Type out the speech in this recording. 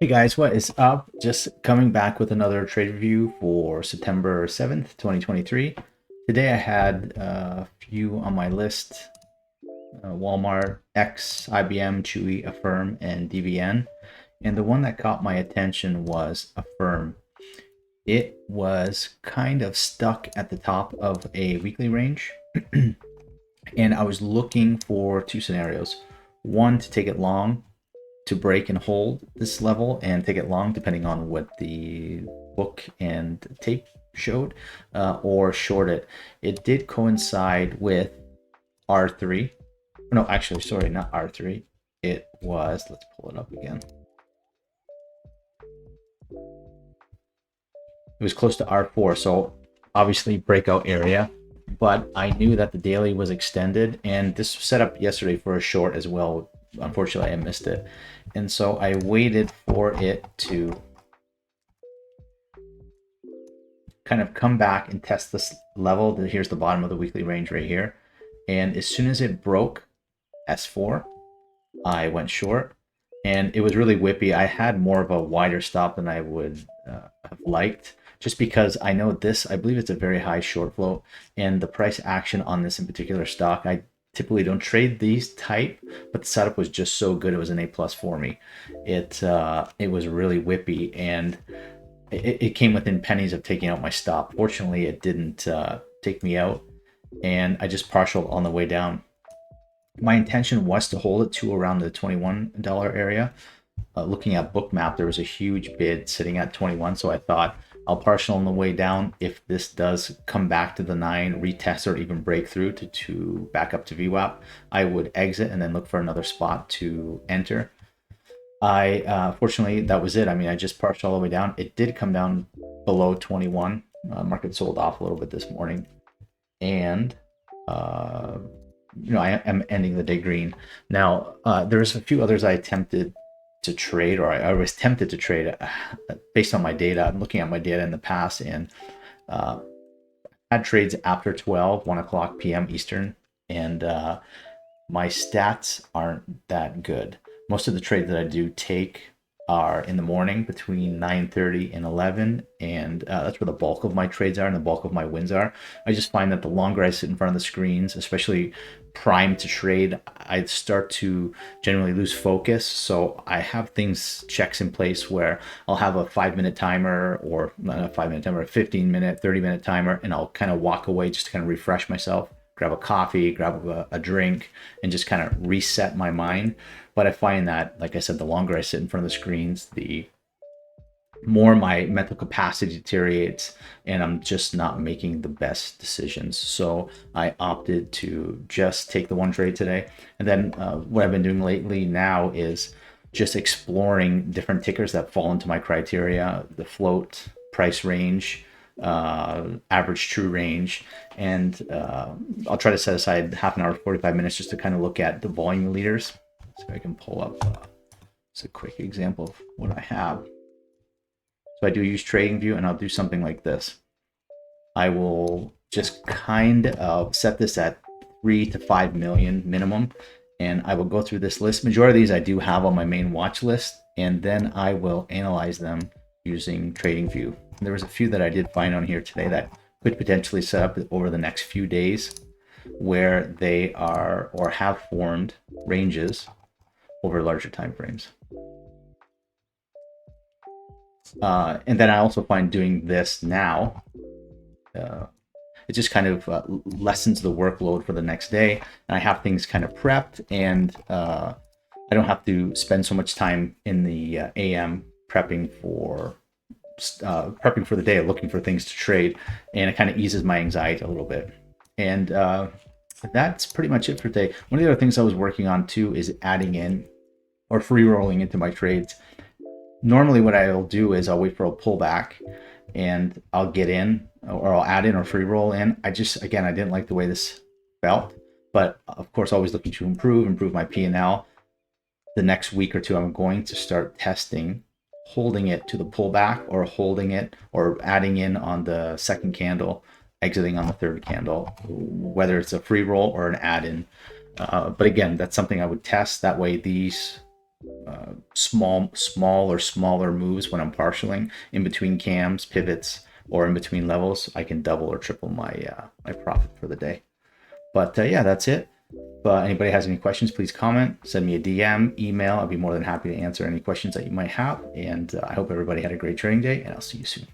Hey guys, what is up? Just coming back with another trade review for September 7th, 2023. Today I had a few on my list: Walmart, X, IBM, Chewy, Affirm, and DVN. And the one that caught my attention was Affirm. It was kind of stuck at the top of a weekly range. And I was looking for two scenarios. One, to take it long, to break and hold this level and take it long, depending on what the book and tape showed, or short it. It did coincide with R3. No, actually, sorry, not R3. It was, let's pull it up again. It was close to R4, so obviously breakout area. But I knew that the daily was extended, and this was set up yesterday for a short as well. Unfortunately, I missed it. And so I waited for it to kind of come back and test this level. Here's the bottom of the weekly range right here. And as soon as it broke S4, I went short. And it was really whippy. I had more of a wider stop than I would have liked, just because I know this, I believe it's a very high short float, and the price action on this in particular stock, I typically don't trade these type, but the setup was just so good. It was an A plus for me. It was really whippy, and it came within pennies of taking out my stop. Fortunately, it didn't take me out, and I just partialed on the way down. My intention was to hold it to around the $21 area. Looking at Bookmap, there was a huge bid sitting at 21, so I thought I'll partial on the way down. If this does come back to the 9, retest, or even break through to back up to VWAP, I would exit and then look for another spot to enter. Fortunately, that was it. I mean, I just partial all the way down. It did come down below 21. Market sold off a little bit this morning, and I am ending the day green. Now, there's a few others I attempted to trade, or I was tempted to trade based on my data. I'm looking at my data in the past, and had trades after 12, 1 o'clock p.m. Eastern, and my stats aren't that good. Most of the trades that I do take are in the morning between 9:30 and 11, and that's where the bulk of my trades are and the bulk of my wins are. I just find that the longer I sit in front of the screens, especially primed to trade, I start to generally lose focus. So I have checks in place where I'll have a 5-minute timer, or not a 5-minute timer, a 15-minute, 30-minute timer, and I'll kind of walk away just to kind of refresh myself, grab a coffee, grab a drink, and just kind of reset my mind. But I find that, like I said, the longer I sit in front of the screens, the more my mental capacity deteriorates, and I'm just not making the best decisions. So I opted to just take the one trade today. And then what I've been doing lately now is just exploring different tickers that fall into my criteria: the float, price range, average true range, and I'll try to set aside half an hour, 45 minutes, just to kind of look at the volume leaders. So I can pull up just a quick example of what I have. So I do use TradingView, and I'll do something like this. I will just kind of set this at 3 to 5 million minimum, and I will go through this list. Majority of these I do have on my main watch list, and then I will analyze them using TradingView. There was a few that I did find on here today that could potentially set up over the next few days, where they are or have formed ranges over larger time frames. And then I also find doing this now, it just kind of lessens the workload for the next day, and I have things kind of prepped, and I don't have to spend so much time in the AM prepping for the day, looking for things to trade, and it kind of eases my anxiety a little bit. And that's pretty much it for today. One of the other things I was working on too is adding in or free rolling into my trades. Normally what I'll do is I'll wait for a pullback and I'll get in, or I'll add in or free roll in. I didn't like the way this felt, but of course always looking to improve my P&L. The next week or two, I'm going to start testing holding it to the pullback, or holding it or adding in on the second candle, exiting on the third candle, whether it's a free roll or an add-in. But again, that's something I would test. That way these small or smaller moves when I'm partialing in between cams, pivots, or in between levels, I can double or triple my my profit for the day. But yeah, that's it. If anybody has any questions, please comment, send me a DM, email. I'd be more than happy to answer any questions that you might have. And I hope everybody had a great trading day, and I'll see you soon.